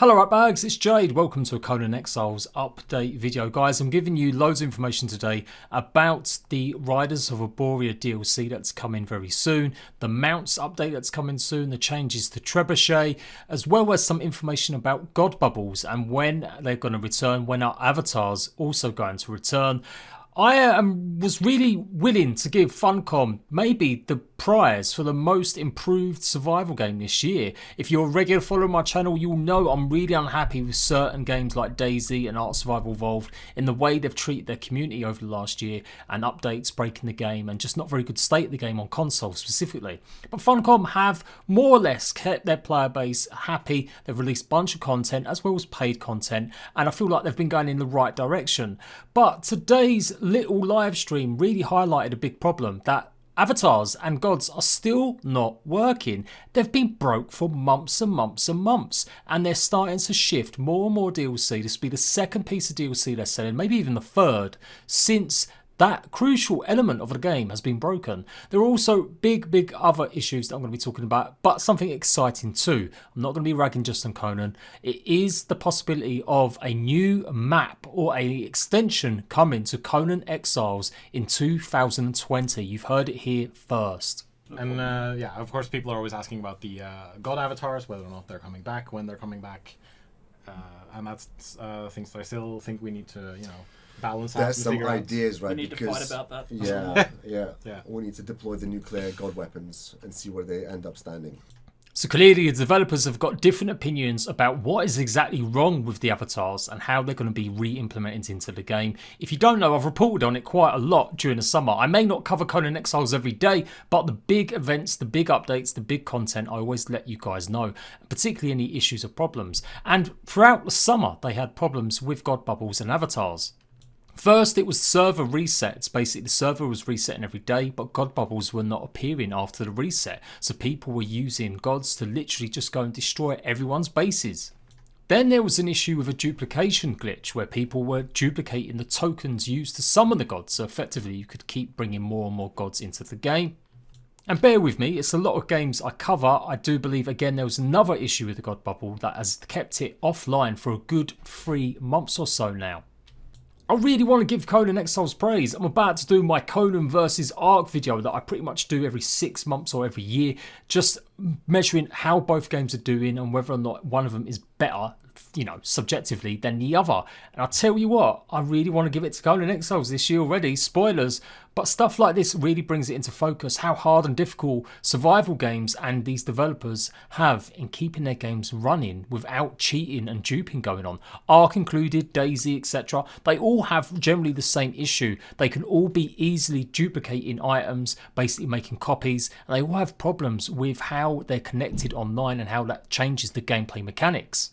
Hello right bags, it's Jade. Welcome to a Conan Exiles update video. Guys, I'm giving you loads of information today about the Riders of Hyboria DLC that's coming very soon, the Mounts update that's coming soon, the changes to Trebuchet, as well as some information about God Bubbles and when they're going to return, when our avatars also going to return. I was really willing to give Funcom maybe the prize for the most improved survival game this year. If you're a regular follower of my channel, you'll know I'm really unhappy with certain games like DayZ and Ark Survival Evolved in the way they've treated their community over the last year, and updates breaking the game and just not very good state of the game on console specifically. But Funcom have more or less kept their player base happy. They've released a bunch of content as well as paid content, and I feel like they've been going in the right direction. But today's little live stream really highlighted a big problem, that avatars and gods are still not working. They've been broke for months and months and months, and they're starting to shift more and more DLC. This will be the second piece of DLC they're selling, maybe even the third, since that crucial element of the game has been broken. There are also big other issues that I'm going to be talking about, but something exciting too. I'm not going to be ragging just on Conan. It is the possibility of a new map or a extension coming to Conan Exiles in 2020. You've heard it here first. And yeah, of course, people are always asking about the god avatars, whether or not they're coming back, when they're coming back, and that's things that I still think we need to, balance out. There's some ideas, right? We need to fight about that. Yeah. We need to deploy the nuclear god weapons and see where they end up standing. So clearly the developers have got different opinions about what is exactly wrong with the avatars and how they're going to be re-implemented into the game. If you don't know, I've reported on it quite a lot during the summer. I may not cover Conan Exiles every day, but the big events, the big updates, the big content, I always let you guys know, particularly any issues or problems. And throughout the summer, they had problems with God Bubbles and avatars. First, it was server resets. Basically, the server was resetting every day, but God Bubbles were not appearing after the reset. So people were using gods to literally just go and destroy everyone's bases. Then there was an issue with a duplication glitch where people were duplicating the tokens used to summon the gods. So effectively, you could keep bringing more and more gods into the game. And bear with me, it's a lot of games I cover. I do believe, again, there was another issue with the God Bubble that has kept it offline for a good 3 months or so now. I really want to give Conan Exiles praise. I'm about to do my Conan versus Ark video that I pretty much do every 6 months or every year, just measuring how both games are doing and whether or not one of them is better, subjectively, than the other. And I'll tell you what, I really want to give it to Conan Exiles this year already, spoilers, but stuff like this really brings it into focus how hard and difficult survival games and these developers have in keeping their games running without cheating and duping going on. Ark included, DayZ, etc. They all have generally the same issue. They can all be easily duplicating items, basically making copies, and they all have problems with how they're connected online and how that changes the gameplay mechanics.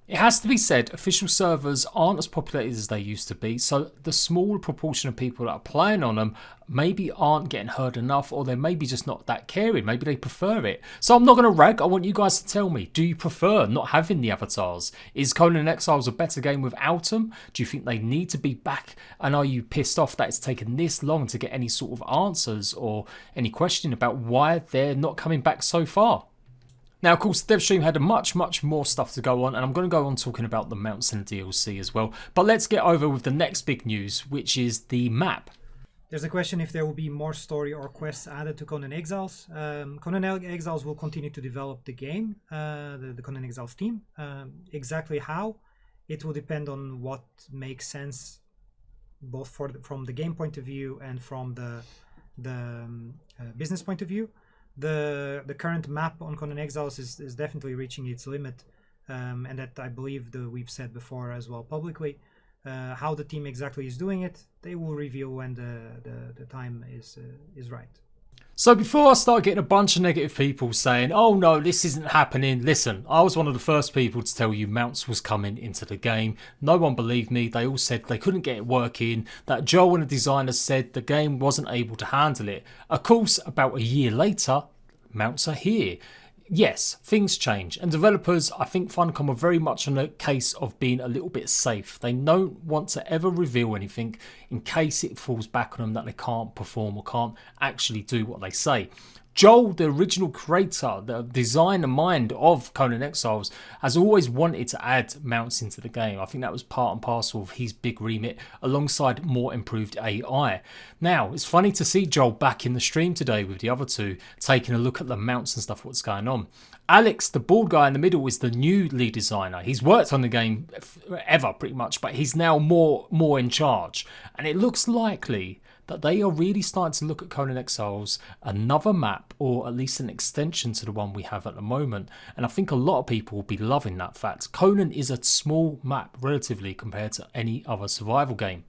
It has to be said, official servers aren't as populated as they used to be, so the small proportion of people that are playing on them maybe aren't getting heard enough, or they're maybe just not that caring. Maybe they prefer it. So I'm not going to rag. I want you guys to tell me, do you prefer not having the avatars? Is Conan Exiles a better game without them? Do you think they need to be back? And are you pissed off that it's taken this long to get any sort of answers or any question about why they're not coming back so far? Now, of course, devstream had much more stuff to go on, and I'm going to go on talking about the mounts and the DLC as well. But let's get over with the next big news, which is the map. There's a question if there will be more story or quests added to Conan Exiles. Conan Exiles will continue to develop the game, the Conan Exiles team. Exactly how, it will depend on what makes sense, both from the game point of view and from the business point of view. The current map on Conan Exiles is definitely reaching its limit, and that I believe we've said before as well publicly. How the team exactly is doing it, they will reveal when the time is right. So before I start getting a bunch of negative people saying, oh no, this isn't happening, listen, I was one of the first people to tell you Mounts was coming into the game. No one believed me. They all said they couldn't get it working, that Joel and the designers said the game wasn't able to handle it. Of course, about a year later, Mounts are here. Yes, things change, and developers, I think Funcom are very much on a case of being a little bit safe. They don't want to ever reveal anything in case it falls back on them that they can't perform or can't actually do what they say. Joel, the original creator, the designer mind of Conan Exiles, has always wanted to add mounts into the game. I think that was part and parcel of his big remit, alongside more improved AI. Now, it's funny to see Joel back in the stream today with the other two, taking a look at the mounts and stuff, what's going on. Alex, the bald guy in the middle, is the new lead designer. He's worked on the game forever, pretty much, but he's now more in charge. And it looks likely that they are really starting to look at Conan Exiles, another map, or at least an extension to the one we have at the moment. And I think a lot of people will be loving that fact. Conan is a small map, relatively, compared to any other survival game.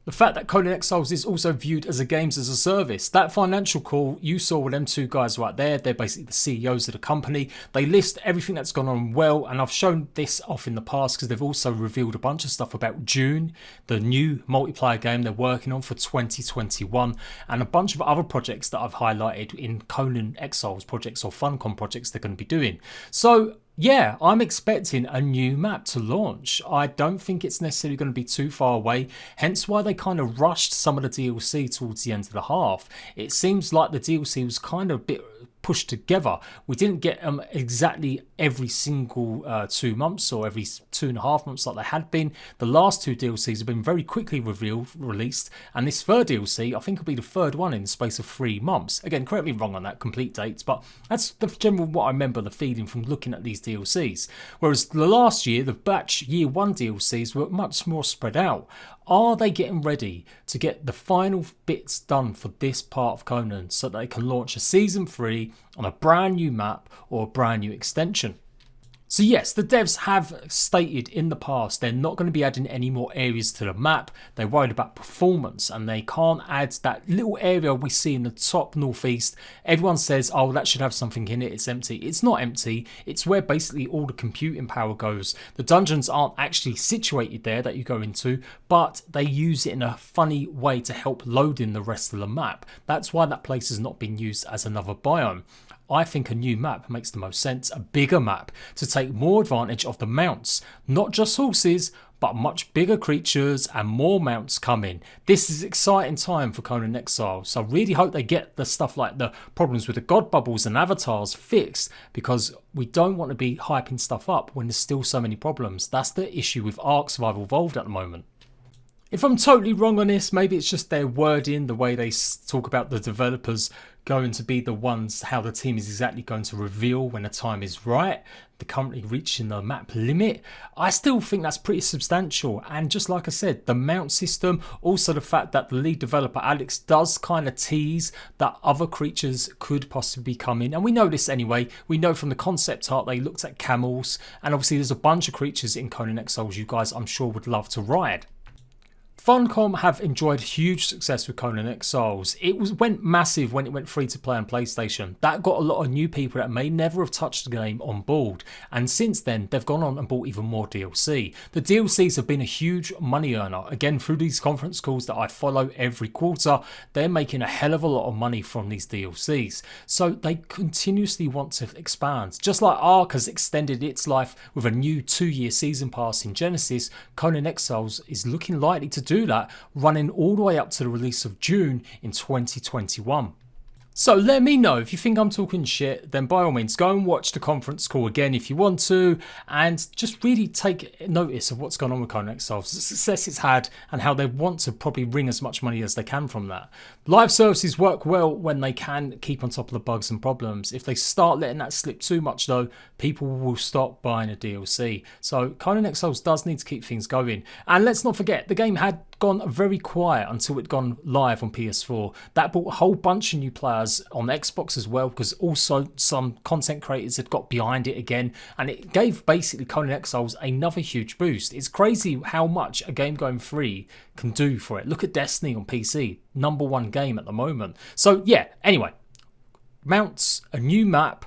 The fact that Conan Exiles is also viewed as a games as a service. That financial call you saw with them two guys right there, they're basically the CEOs of the company. They list everything that's gone on well, and I've shown this off in the past because they've also revealed a bunch of stuff about June, the new multiplayer game they're working on for 2021, and a bunch of other projects that I've highlighted in Conan Exiles projects or Funcom projects they're going to be doing. So yeah, I'm expecting a new map to launch. I don't think it's necessarily going to be too far away, hence why they kind of rushed some of the DLC towards the end of the half. It seems like the DLC was kind of a bit pushed together. We didn't get them exactly every single 2 months or every 2.5 months like they had been. The last two DLCs have been very quickly released, and this third DLC I think will be the third one in the space of 3 months. Again, correct me wrong on that complete dates, but that's the general what I remember the feeling from looking at these DLCs. Whereas the last year, the batch year 1 DLCs were much more spread out. Are they getting ready to get the final bits done for this part of Conan so that they can launch a season 3 on a brand new map or a brand new extension? So yes, the devs have stated in the past they're not going to be adding any more areas to the map. They're worried about performance and they can't add that little area we see in the top northeast. Everyone says, oh, that should have something in it, it's empty. It's not empty, it's where basically all the computing power goes. The dungeons aren't actually situated there that you go into, but they use it in a funny way to help load in the rest of the map. That's why that place has not been used as another biome. I think a new map makes the most sense, a bigger map, to take more advantage of the mounts. Not just horses, but much bigger creatures and more mounts coming. This is exciting time for Conan Exiles, so I really hope they get the stuff like the problems with the god bubbles and avatars fixed, because we don't want to be hyping stuff up when there's still so many problems. That's the issue with Ark Survival Evolved at the moment. If I'm totally wrong on this, maybe it's just their wording, the way they talk about the developers going to be the ones, how the team is exactly going to reveal when the time is right. They're currently reaching the map limit. I still think that's pretty substantial, and just like I said, the mount system, also the fact that the lead developer Alex does kind of tease that other creatures could possibly come in, and we know this anyway. We know from the concept art they looked at camels, and obviously there's a bunch of creatures in Conan Exiles you guys I'm sure would love to ride. Funcom have enjoyed huge success with Conan Exiles. It went massive when it went free to play on PlayStation. That got a lot of new people that may never have touched the game on board. And since then, they've gone on and bought even more DLC. The DLCs have been a huge money earner. Again, through these conference calls that I follow every quarter, they're making a hell of a lot of money from these DLCs. So they continuously want to expand. Just like Ark has extended its life with a new 2-year season pass in Genesis, Conan Exiles is looking likely to do that, running all the way up to the release of June in 2021. So let me know if you think I'm talking shit, then by all means go and watch the conference call again if you want to, and just really take notice of what's going on with Conan Exiles, the success it's had, and how they want to probably wring as much money as they can from that. Live services work well when they can keep on top of the bugs and problems. If they start letting that slip too much though, people will stop buying a DLC. So Conan Exiles does need to keep things going. And let's not forget, the game had gone very quiet until it gone live on PS4. That brought a whole bunch of new players on Xbox as well, because also some content creators had got behind it again, and it gave basically Conan Exiles another huge boost. It's crazy how much a game going free can do for it. Look at Destiny on PC, #1 game at the moment. So yeah, anyway, mounts, a new map,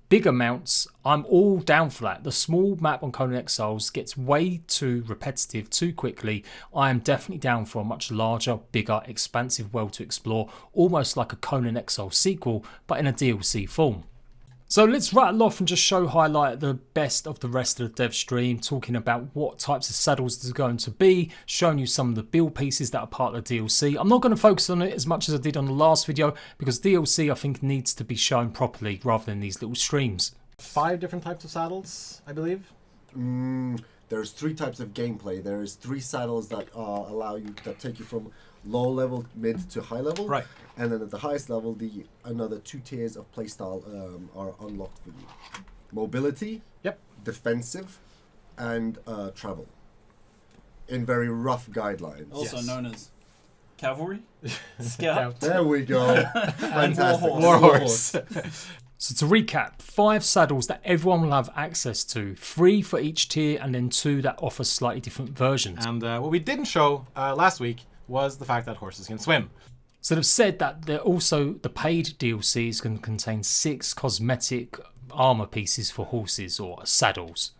bigger mounts, I'm all down for that. The small map on Conan Exiles gets way too repetitive too quickly. I am definitely down for a much larger, bigger, expansive world to explore, almost like a Conan Exiles sequel, but in a DLC form. So let's rattle off and just highlight the best of the rest of the dev stream, talking about what types of saddles there's going to be, showing you some of the build pieces that are part of the DLC. I'm not going to focus on it as much as I did on the last video, because DLC I think needs to be shown properly rather than these little streams. 5 different types of saddles, I believe. There's 3 types of gameplay. There's 3 saddles that that take you from low level, mid to high level. Right. And then at the highest level, another 2 tiers of playstyle are unlocked for you. Mobility, Yep. defensive, and travel. In very rough guidelines. Also Yes. known as cavalry, scout, There we go. Fantastic. Warhorse. So to recap, 5 saddles that everyone will have access to, 3 for each tier and then 2 that offer slightly different versions. And what we didn't show last week was the fact that horses can swim. So they've said that the paid DLC is going to contain 6 cosmetic armor pieces for horses or saddles.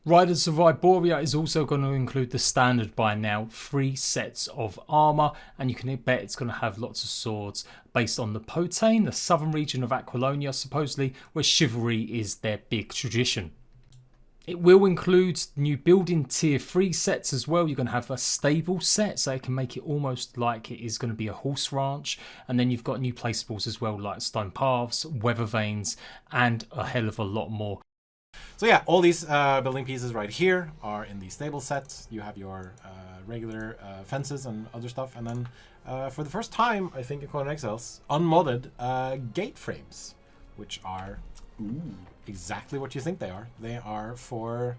Riders of Hyboria is also going to include the standard by now 3 sets of armor, and you can bet it's going to have lots of swords based on the Potane, the southern region of Aquilonia supposedly, where chivalry is their big tradition. It will include new building tier 3 sets as well. You're going to have a stable set, so it can make it almost like it is going to be a horse ranch. And then you've got new placeables as well, like stone paths, weather vanes, and a hell of a lot more. So yeah, all these building pieces right here are in the stable set. You have your regular fences and other stuff. And then for the first time, I think in CONAN EXILES, unmodded gate frames, which are exactly what you think they are. They are for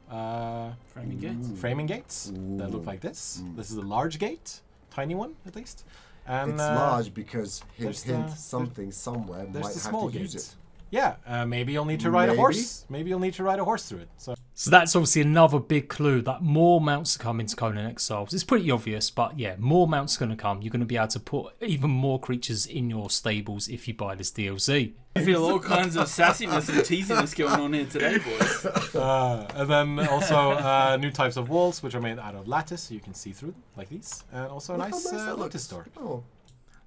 framing gates. framing gates that look like this. This is a large gate, tiny one at least. And It's large because there's hint the- something somewhere there's might the have small to use gates. it. Yeah, maybe you'll need to ride a Maybe. horse. Maybe you'll need to ride a horse through it. So that's obviously another big clue that more mounts are coming to CONAN Exiles. It's pretty obvious, but yeah, more mounts are going to come. You're going to be able to put even more creatures in your stables if you buy this DLC. I feel all kinds of sassiness and teasiness going on here today, boys. And then also new types of walls, which are made out of lattice, so you can see through them, like these. And also a Look how nice that lotus looks. door. Oh.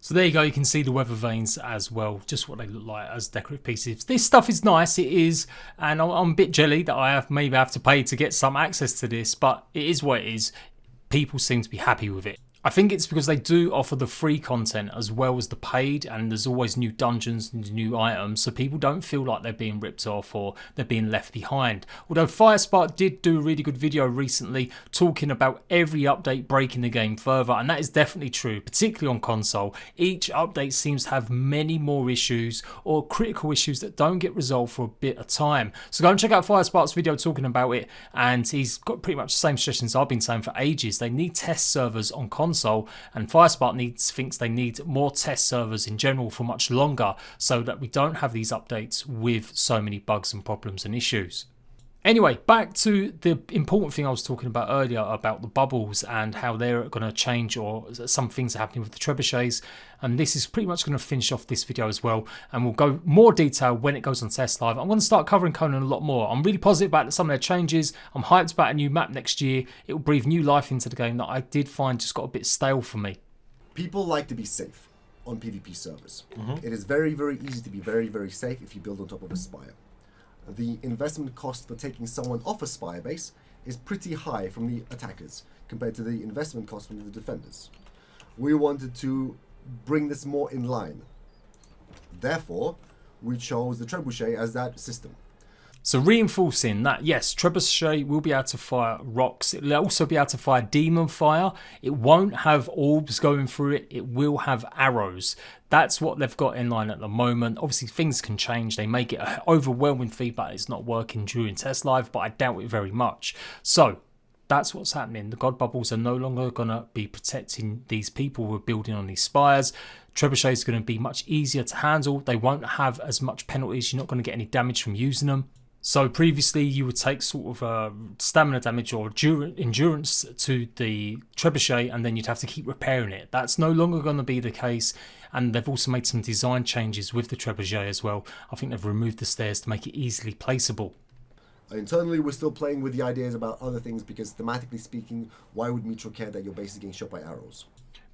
So there you go, you can see the weather vanes as well, just what they look like as decorative pieces. This stuff is nice, it is, and I'm a bit jelly that I maybe have to pay to get some access to this, but it is what it is. People seem to be happy with it. I think it's because they do offer the free content as well as the paid, and there's always new dungeons and new items, so people don't feel like they're being ripped off or they're being left behind. Although Firespark did do a really good video recently talking about every update breaking the game further, and that is definitely true, particularly on console. Each update seems to have many more issues or critical issues that don't get resolved for a bit of time. So go and check out Firespark's video talking about it, and he's got pretty much the same suggestions I've been saying for ages. They need test servers on console, and Firespark thinks they need more test servers in general for much longer, so that we don't have these updates with so many bugs and problems and issues. Anyway, back to the important thing I was talking about earlier about the bubbles and how they're going to change, or some things are happening with the trebuchets, and this is pretty much going to finish off this video as well, and we'll go more detail when it goes on test live. I'm going to start covering Conan a lot more. I'm really positive about some of their changes. I'm hyped about a new map next year. It will breathe new life into the game that I did find just got a bit stale for me. People like to be safe on PvP servers. It is very, very easy to be very, very safe if you build on top of a spire. The investment cost for taking someone off a spire base is pretty high from the attackers compared to the investment cost from the defenders. We wanted to bring this more in line. Therefore, we chose the trebuchet as that system. So reinforcing that, yes, trebuchet will be able to fire rocks. It'll also be able to fire demon fire. It won't have orbs going through it. It will have arrows. That's what they've got in line at the moment. Obviously, things can change. They may get overwhelming feedback it's not working during test live, but I doubt it very much. So that's what's happening. The god bubbles are no longer going to be protecting these people who are building on these spires. Trebuchet is going to be much easier to handle. They won't have as much penalties. You're not going to get any damage from using them. So previously you would take sort of stamina damage or endurance to the trebuchet, and then you'd have to keep repairing it. That's no longer going to be the case, and they've also made some design changes with the trebuchet as well. I think they've removed the stairs to make it easily placeable. Internally, we're still playing with the ideas about other things because thematically speaking, why would Mitro care that your base is getting shot by arrows?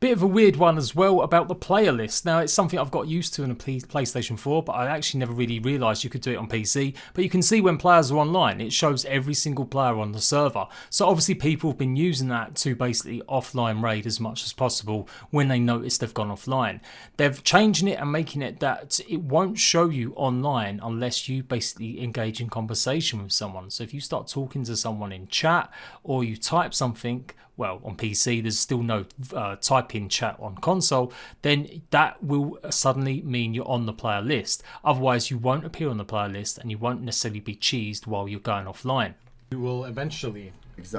Bit of a weird one as well about the player list. Now, it's something I've got used to in a PlayStation 4, but I actually never really realised you could do it on PC. But you can see when players are online, it shows every single player on the server. So obviously people have been using that to basically offline raid as much as possible when they notice they've gone offline. They're changing it and making it that it won't show you online unless you basically engage in conversation with someone. So if you start talking to someone in chat or you type something, well, on PC there's still no type-in chat on console, then that will suddenly mean you're on the player list. Otherwise you won't appear on the player list and you won't necessarily be cheesed while you're going offline. You will eventually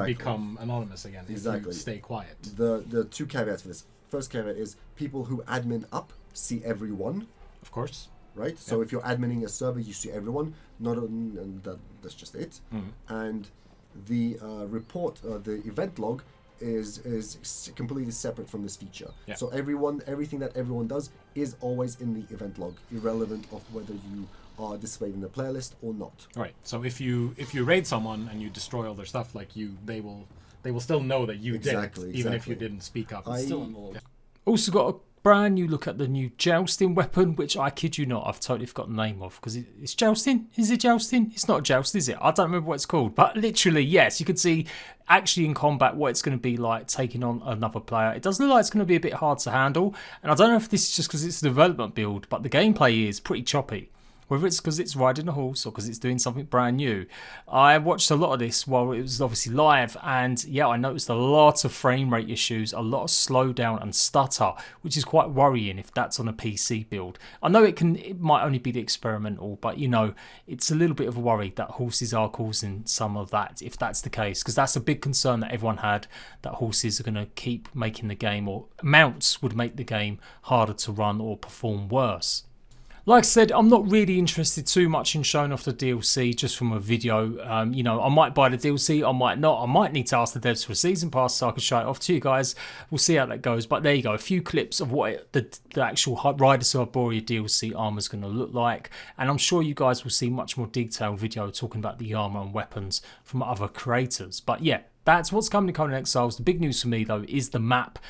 become anonymous again if you stay quiet. The two caveats for this. First caveat is people who admin up see everyone. Of course. Right? Yep. So if you're adminning a server, you see everyone. And that's just it. And the report, the event log, is completely separate from this feature. Yeah. So everything that everyone does is always in the event log, irrelevant of whether you are displayed in the player list or not. Right. So if you raid someone and you destroy all their stuff, like they will still know that you did it, even if you didn't speak up. Still involved. Also got a brand new look at the new jousting weapon, which I kid you not, I've totally forgotten the name of, because it's jousting. Is it jousting? It's not joust, is it? I don't remember what it's called, but literally, yes, you can see actually in combat what it's going to be like taking on another player. It does look like it's going to be a bit hard to handle, and I don't know if this is just because it's a development build, but the gameplay is pretty choppy. Whether it's because it's riding a horse or because it's doing something brand new. I watched a lot of this while it was obviously live, and yeah, I noticed a lot of frame rate issues, a lot of slowdown and stutter, which is quite worrying if that's on a PC build. I know it might only be the experimental, but you know, it's a little bit of a worry that horses are causing some of that, if that's the case, because that's a big concern that everyone had, that horses are going to keep making the game, or mounts would make the game harder to run or perform worse. Like I said, I'm not really interested too much in showing off the DLC just from a video. You know, I might buy the DLC, I might not. I might need to ask the devs for a season pass so I can show it off to you guys. We'll see how that goes. But there you go, a few clips of what the actual Riders of Hyboria DLC armor is going to look like. And I'm sure you guys will see much more detailed video talking about the armor and weapons from other creators. But yeah, that's what's coming to Conan Exiles. The big news for me though is the map.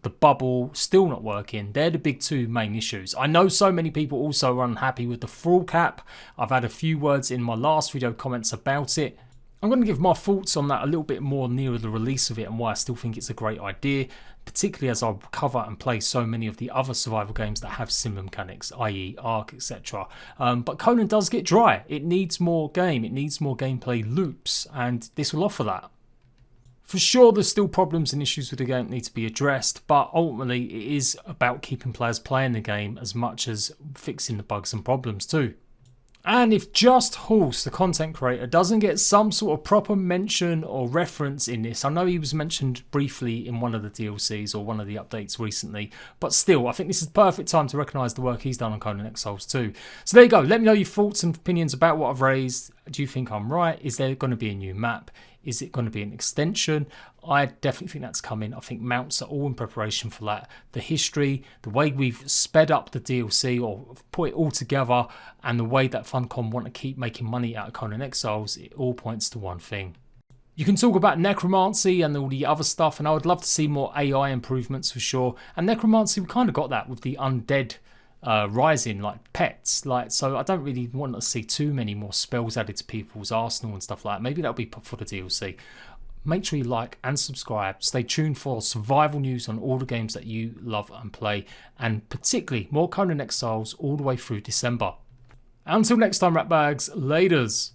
The bubble still not working. They're the big two main issues. I know so many people also are unhappy with the thrall cap. I've had a few words in my last video comments about it. I'm going to give my thoughts on that a little bit more nearer the release of it and why I still think it's a great idea, particularly as I cover and play so many of the other survival games that have similar mechanics, i.e. Ark, etc. But Conan does get dry. It needs more game. It needs more gameplay loops, and this will offer that. For sure, there's still problems and issues with the game that need to be addressed, but ultimately it is about keeping players playing the game as much as fixing the bugs and problems too. And if Just Horse, the content creator, doesn't get some sort of proper mention or reference in this, I know he was mentioned briefly in one of the DLCs or one of the updates recently, but still, I think this is the perfect time to recognise the work he's done on Conan Exiles too. So there you go, let me know your thoughts and opinions about what I've raised. Do you think I'm right? Is there going to be a new map? Is it going to be an extension? I definitely think that's coming. I think mounts are all in preparation for that. The history, the way we've sped up the DLC or put it all together, and the way that Funcom want to keep making money out of Conan Exiles, it all points to one thing. You can talk about necromancy and all the other stuff, and I would love to see more AI improvements for sure. And necromancy, we kind of got that with the undead RYZEN, like pets, so I don't really want to see too many more spells added to people's arsenal and stuff like that. Maybe that'll be for the DLC. Make sure you like and subscribe. Stay tuned for survival news on all the games that you love and play, and particularly more Conan Exiles all the way through December. Until next time, ratbags, laters.